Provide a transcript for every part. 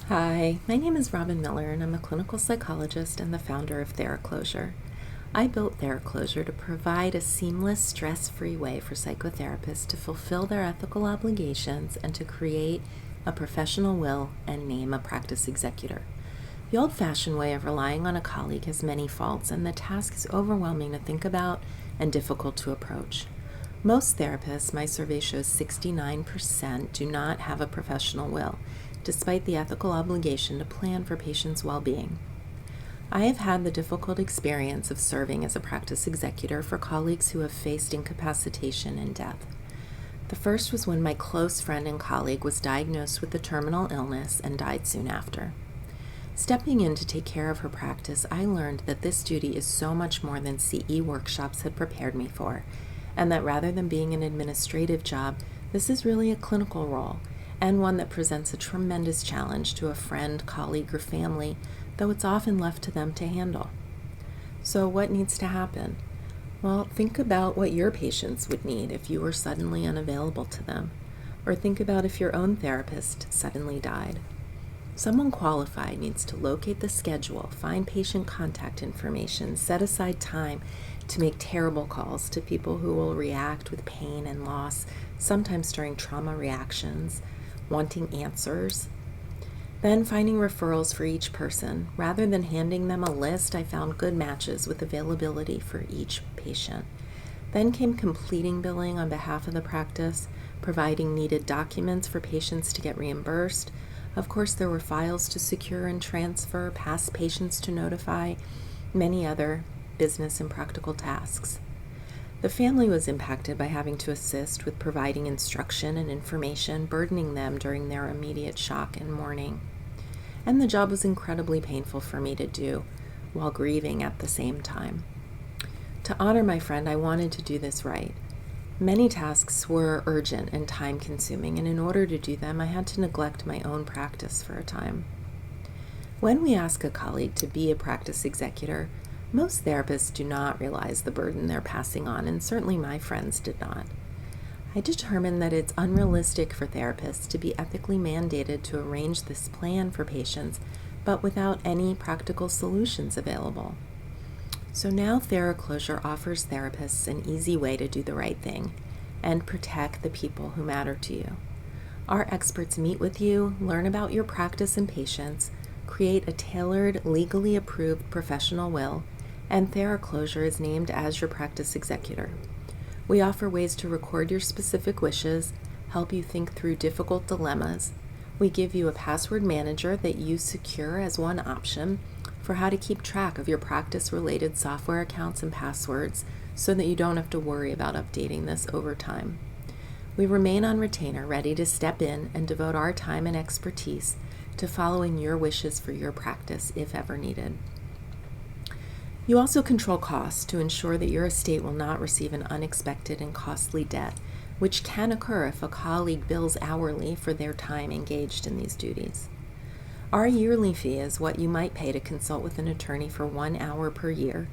Hi, my name is Robin Miller, and I'm a clinical psychologist and the founder of TheraClosure. I built TheraClosure to provide a seamless, stress-free way for psychotherapists to fulfill their ethical obligations and to create a professional will and name a practice executor. The old-fashioned way of relying on a colleague has many faults, and the task is overwhelming to think about and difficult to approach. Most therapists, my survey shows 69%, do not have a professional will, despite the ethical obligation to plan for patients' well-being. I have had the difficult experience of serving as a practice executor for colleagues who have faced incapacitation and death. The first was when my close friend and colleague was diagnosed with a terminal illness and died soon after. Stepping in to take care of her practice, I learned that this duty is so much more than CE workshops had prepared me for, and that rather than being an administrative job, this is really a clinical role, and one that presents a tremendous challenge to a friend, colleague, or family, though it's often left to them to handle. So what needs to happen? Well, think about what your patients would need if you were suddenly unavailable to them, or think about if your own therapist suddenly died. Someone qualified needs to locate the schedule, find patient contact information, set aside time to make terrible calls to people who will react with pain and loss, sometimes during trauma reactions, wanting answers. Then finding referrals for each person. Rather than handing them a list, I found good matches with availability for each patient. Then came completing billing on behalf of the practice, providing needed documents for patients to get reimbursed. Of course, there were files to secure and transfer, past patients to notify, many other business and practical tasks. The family was impacted by having to assist with providing instruction and information, burdening them during their immediate shock and mourning. And the job was incredibly painful for me to do while grieving at the same time. To honor my friend, I wanted to do this right. Many tasks were urgent and time-consuming, and in order to do them, I had to neglect my own practice for a time. When we ask a colleague to be a practice executor, most therapists do not realize the burden they're passing on, and certainly my friends did not. I determined that it's unrealistic for therapists to be ethically mandated to arrange this plan for patients, but without any practical solutions available. So now TheraClosure offers therapists an easy way to do the right thing and protect the people who matter to you. Our experts meet with you, learn about your practice and patients, create a tailored, legally approved professional will, and TheraClosure is named as your practice executor. We offer ways to record your specific wishes, help you think through difficult dilemmas. We give you a password manager that you secure as one option for how to keep track of your practice-related software accounts and passwords so that you don't have to worry about updating this over time. We remain on retainer, ready to step in and devote our time and expertise to following your wishes for your practice if ever needed. You also control costs to ensure that your estate will not receive an unexpected and costly debt, which can occur if a colleague bills hourly for their time engaged in these duties. Our yearly fee is what you might pay to consult with an attorney for 1 hour per year,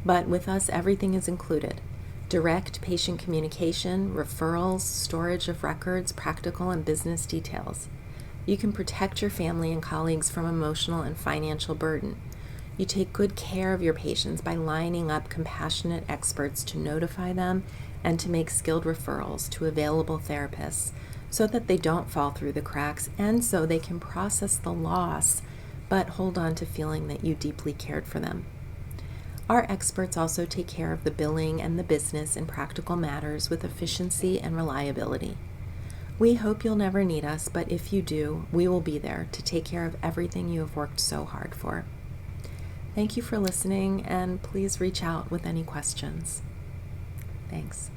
but with us everything is included. Direct patient communication, referrals, storage of records, practical and business details. You can protect your family and colleagues from emotional and financial burden. You take good care of your patients by lining up compassionate experts to notify them and to make skilled referrals to available therapists so that they don't fall through the cracks and so they can process the loss but hold on to feeling that you deeply cared for them. Our experts also take care of the billing and the business and practical matters with efficiency and reliability. We hope you'll never need us, but if you do, we will be there to take care of everything you have worked so hard for. Thank you for listening, and please reach out with any questions. Thanks.